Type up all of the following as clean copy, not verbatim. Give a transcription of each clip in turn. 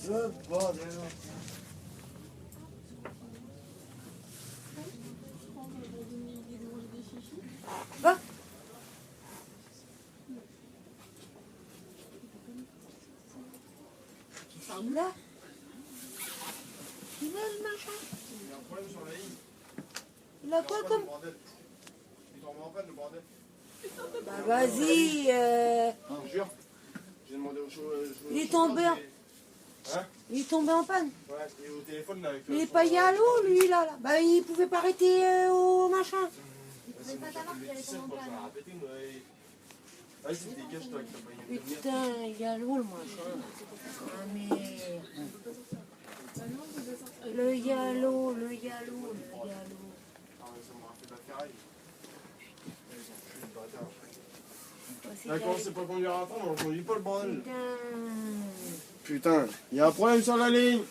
bordel. Va. Là. Il va le machin. Il y a un problème sur la ligne. Il a quoi comme... Il tombe en panne le bordel. Bah vas-y. Je jure. J'ai demandé au chauffeur. Il est tombé en... Hein? Il est tombé en panne. Ouais, et au téléphone là avec. Il est pas y à l'eau lui là. Bah il pouvait pas arrêter au machin. C'est pas savoir qu'il allait tomber en panne. Vas-y, dégage-toi avec ta bagnole. Putain, il y a l'eau le machin. Ah merde. Le yalo, le yalo, le yalo. Ah ouais, ça m'aura fait de la ferraille. C'est Là, comment c'est pas conduire à temps, on conduit pas le bordel. Putain. Putain, il y a un problème sur la ligne.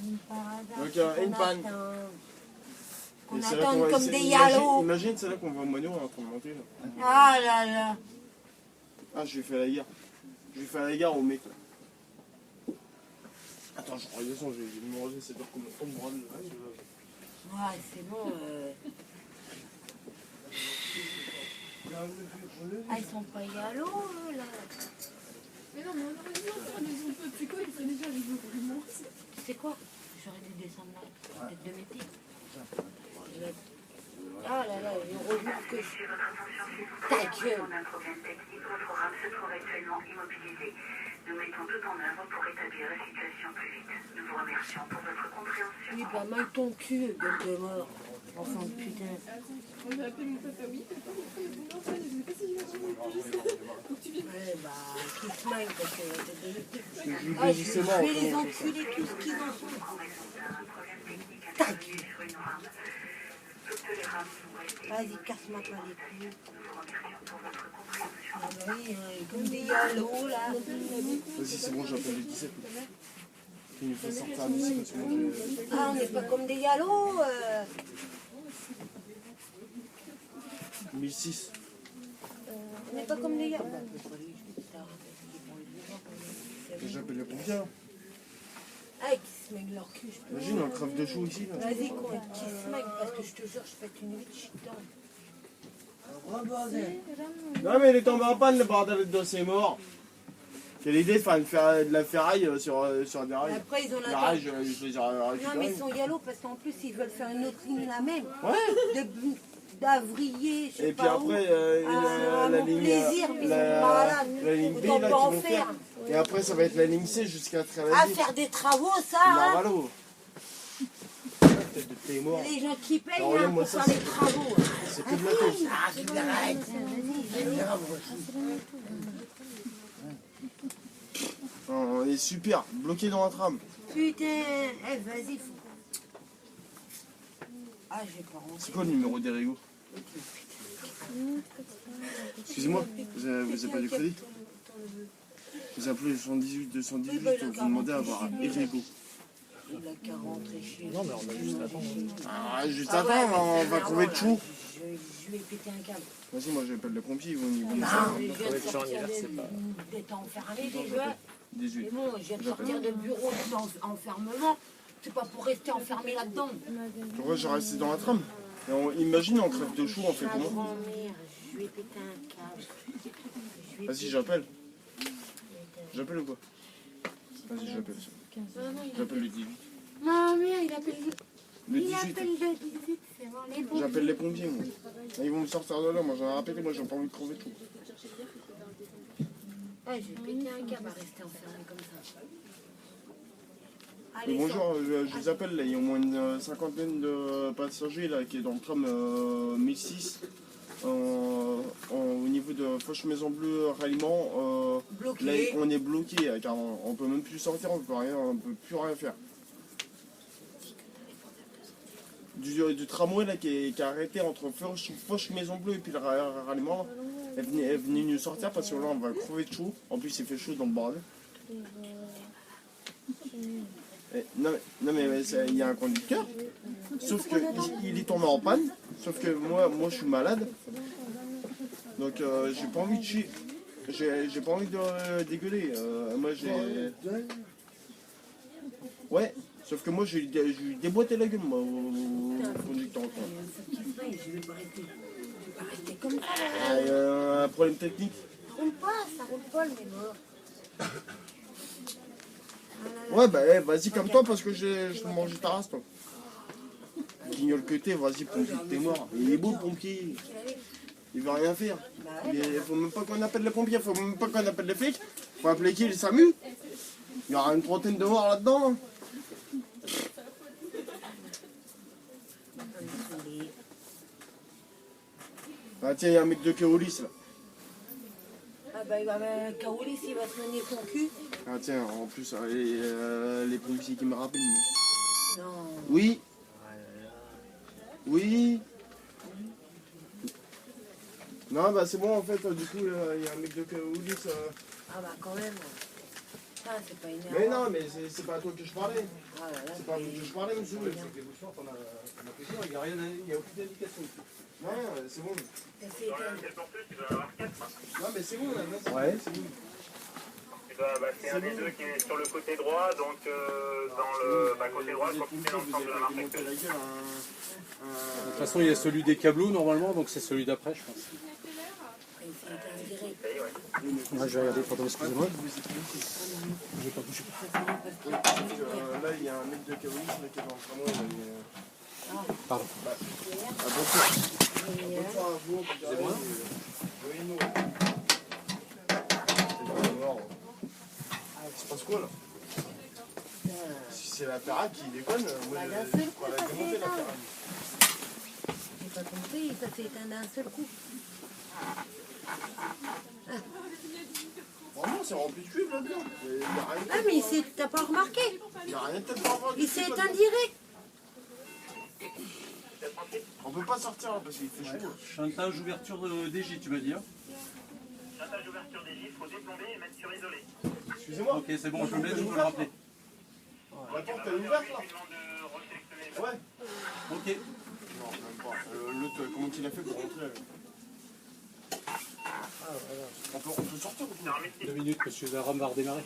Donc, une panne. On Et c'est là attend qu'on va comme essayer- des yalos. Imagine, c'est là qu'on va au moineau en train de monter. Là. Ah là là. Ah, je lui fais la gare. Je lui fais la gare au mec là. Attends, je redescends, je vais me manger, c'est pas comment on me rend Ouais, c'est bon. Ah, ils sont pas yalos, eux, là. Mais non, mais on aurait dû en faire des on peut. C'est quoi, il serait déjà arrivé pour le monde. Tu sais quoi? J'aurais dû descendre là, peut-être de mes pieds. Ah là là, il rejoue que je... Ta gueule! Un problème technique, votre rame se trouve actuellement immobilisé. Nous mettons tout en œuvre pour rétablir la situation plus vite. Nous vous remercions pour votre compréhension. Oui, bah, maille ton cul, gueule de mort. Enfant de putain. On va appeler mon papa, oui, papa, mon frère est tombé en panne, je sais pas si je vais vraiment enregistrer. Faut que tu viennes. Ouais, bah, qui se maille parce que la tête de Je Ah, je justement, vais les enculer tous ce qu'ils en sont. Ta gueule! Sur une rame. Toutes les rames sont restées. Vas-y, casse-moi pas les couilles. Nous vous remercions pour votre compréhension. Ah bah oui, comme des yalos, là. Vas-y, c'est bon, j'appelle le 17. Il nous fait sortir d'ici parce que moi j'ai. Ah, on n'est pas comme des yalos. 1006. On n'est pas comme des yalos. J'appelle les pompiers. Hein. Ah, qui se mènent leur cul. je peux- Imagine un crève de chou ici. Là. Vas-y, con, qui se mènent, parce que je te jure, je pète une vie de chitan. Non, mais il est tombé en panne, le bordel de c'est mort. Quelle idée de faire de la ferraille sur des rails. Après, ils ont Les la rails, je les ai Non, récupérés. mais ils sont yalos parce qu'en plus, ils veulent faire une autre ligne la même. Ouais. D'avriller, je sais Et puis pas où. après, À la mon ligne. plaisir, mais voilà, La ligne B, autant là, pas en qu'ils vont faire. faire. Et après, ça va être la ligne C jusqu'à À Trélavie. faire des travaux, ça, hein. Narvalo. Tête de t'es mort. Les gens qui payent Alors, hein, regarde-moi pour ça, faire les travaux. C'est que de la tête. Ah, tu l'arrêtes. On est super, bloqué dans la trame. Putain, eh, vas-y. Ah, j'ai pas rentré. C'est quoi le numéro des régos? Excusez-moi, vous avez pas du crédit? Vous appelez le 118 218 pour vous demander à avoir un Erego. Il a qu'à rentrer chez lui. Non, mais on va juste attendre. Ah, juste Ah ouais, attends, on c'est va énervant, crever de là. chou. Je vais péter un câble. Vas-y, moi j'appelle les pompiers, ils vont nous Non, je viens de crever de chou en sortir hiver, c'est pas- d'être enfermé déjà. 18. Mais bon, je viens de sortir de bureau d'enfermement. C'est pas pour rester enfermé là-dedans. Pourquoi j'ai resté dans la trame? Imagine, on crève de chou, on fait Ma comment? grand-mère, je vais péter un câble. Vas-y, j'appelle. J'appelle ou quoi? Vas-y, j'appelle. J'appelle le 18. Ma mère, il appelle Le il 18. appelle le 18, c'est bon, les bons. J'appelle les pompiers, moi. Ils vont me sortir de là, moi j'en ai répété, moi j'ai pas envie de crever de chou. Ah, je vais péter un câble à rester enfermé comme ça. Et Allez, bonjour, je les appelle là, il y a au moins une cinquantaine de passagers là qui est dans le tram 1006 au niveau de Foch Maison Bleue ralliement. bloqué. Là on est bloqué car on peut même plus sortir, on peut plus rien faire. Du tramway là qui est arrêté entre Foch Maison Bleue et puis le ralliement est venu nous sortir parce que là on va crever de chaud. En plus il fait chaud dans le bordel. Non mais il y a un conducteur, sauf que il est tombé en panne, sauf que moi je suis malade, donc j'ai pas envie de chier, j'ai pas envie de dégueuler, moi j'ai... Ouais, sauf que moi j'ai eu déboîté la gueule moi au conducteur. Je vais pas rester comme ça. Ah, un problème technique. Ça roule pas le mémoire. Ouais, bah vas-y comme toi parce que je te mange ta race toi. Guignol que t'es, vas-y pompier, t'es mort. Il est beau le pompier. Il veut rien faire. Il faut même pas qu'on appelle les pompiers, faut même pas qu'on appelle les flics. Faut appeler qui, les SAMU. Il y aura une trentaine de morts là-dedans. Ah tiens, il y a un mec de Kéolis là. Ah bah Kaolis il va se mener son cul. Ah tiens, en plus, les policiers qui me rappellent. Non. Oui. Oui. Non, bah c'est bon en fait, du coup, il y a un mec de Kéolis. Ah bah quand même. Ah, c'est pas énervant. Mais non, mais c'est pas à toi que je parlais. Ah là là, C'est pas à toi que je parlais, monsieur. Il n'y a rien, il n'y a aucune indication. Non, c'est bon. ça fait éteindre. Non, mais c'est bon, là, Ouais. c'est bon. C'est un des deux qui est sur le côté droit, donc dans le côté droit, quand tu fais l'ensemble de la marque actuelle. De toute façon, il y a celui des câbleaux normalement, donc c'est celui d'après, je pense. Moi, je vais regarder, pardon, excusez-moi. J'ai pas bougé. Là, il y a un mec de Kéolis qui est dans le tramway. Pardon. Bonsoir à vous. C'est moi. Oui, nous. C'est pas quoi là? Si c'est la Ferrari qui déconne, moi je crois la démonter la Ferrari. J'ai pas compris, ça s'est éteint d'un seul coup. Vraiment, c'est rempli de cuivre là-dedans. Ah mais t'as pas remarqué? Il n'y a rien de tête par Il s'est éteint direct. On peut pas sortir là parce qu'il fait chaud. Chantage, ouverture DJ, tu vas dire. Chantage ouverture des gifs, il faut déplomber et mettre sur isolé. Excusez-moi. Ok, c'est bon, je le mets, je peux le rappeler. La porte elle est ouverte là. Je lui demande de resélectionner. Ouais. Ok. Non, même pas. L'autre, comment il a fait pour rentrer là? On peut sortir ou pas? 2 minutes, monsieur Zaram va redémarrer.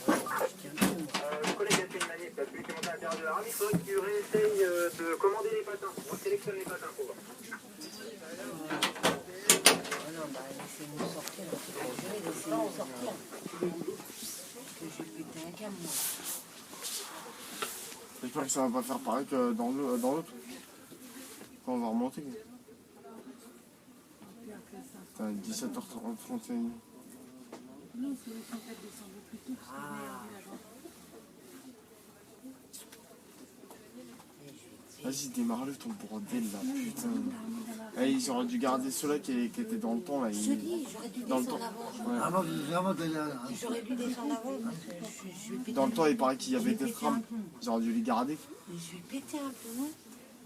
Le collègue a fait une manip, celui qui est monté à l'intérieur de la rame, il faudrait qu'il réessaye de commander les patins. On sélectionne les patins pour voir. Ah non, bah laissez-nous sortir. Laissez-nous sortir. Parce que j'ai pété un câble moi. J'espère que ça va pas faire pareil que dans l'autre. Quand on va remonter. Putain, 17h31. Vas-y, démarre-le ton bordel là, putain. Eh, ils auraient dû garder ceux-là qui étaient dans le temps là. Je te dis, j'aurais dû Dans le descendre temps. avant. Ouais. J'aurais dû descendre avant parce que je vais péter Dans le un temps, peu. il paraît qu'il y avait des trams. Ils auraient dû les garder. Mais je vais péter un peu, non?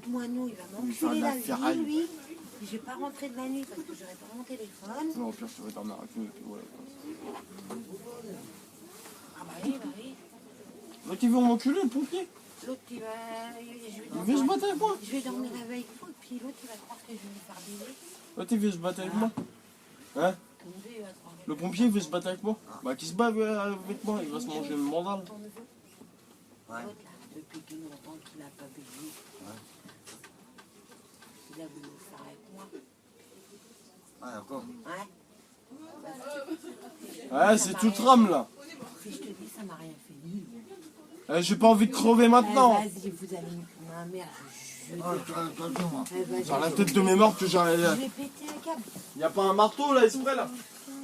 Moineau, il va Il va faire m'enculer de la la ferraille. vie, lui. Et je vais pas rentrer de la nuit parce que j'aurai pas mon téléphone. Non, au pire, tu vas dormir avec nous. Et puis voilà. Ah bah oui, bah oui. L'autre, il veut m'enculer, le pompier. L'autre, il va... Il veut se battre avec moi. Je vais dormir avec vous et puis l'autre, il va croire que je vais lui faire baiser. L'autre, il veut se battre avec moi. Hein? Ton neveu, il va croire. Le pompier, il veut se battre avec moi. Bah, qui se bat avec moi, il va se manger le mandal. Ton neveu. L'autre, là, depuis qu'il longtemps qu'il a pas baisé. Il a voulu le faire avec moi. Ah, d'accord. Ouais. Ouais, c'est tout tram là. Si je te dis, ça m'a rien fait ni. J'ai pas envie de crever maintenant. Vas-y, vous allez ma mère. Je vais Ah, tu as le moi. J'ai la tête de mes morts que j'ai. je vais péter un câble. Y a pas un marteau là, exprès là.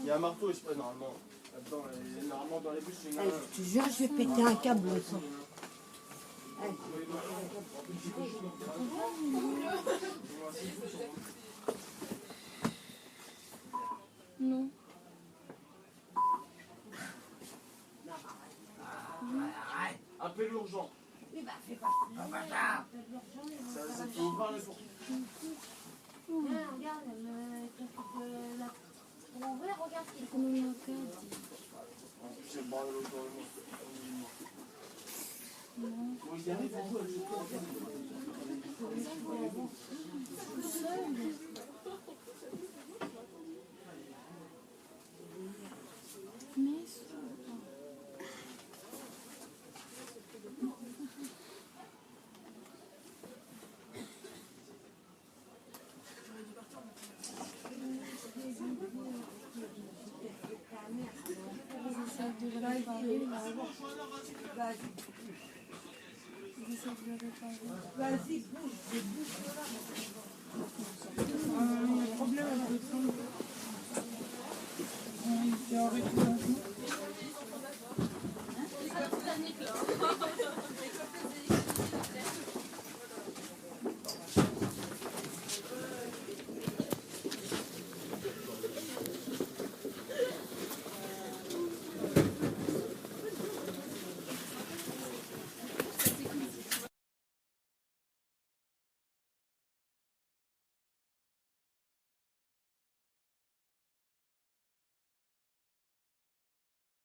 Y a un marteau exprès normalement. Là-dedans, normalement dans les bus, c'est Allez, je te jure, je vais péter un câble le sang. Allez. Non. Appelle l'urgent. Oui, bah, fais pas Ça fait ouvrir les portes. Regarde, pour ouvrir, regarde ce qu'il faut nous montrer. C'est le bordel autour de moi. Faut y aller, essaient de le réparer. Ils essaient de le réparer. Vas-y, bouge, bouge. Il y a un problème avec le train. Il s'est arrêté maintenant.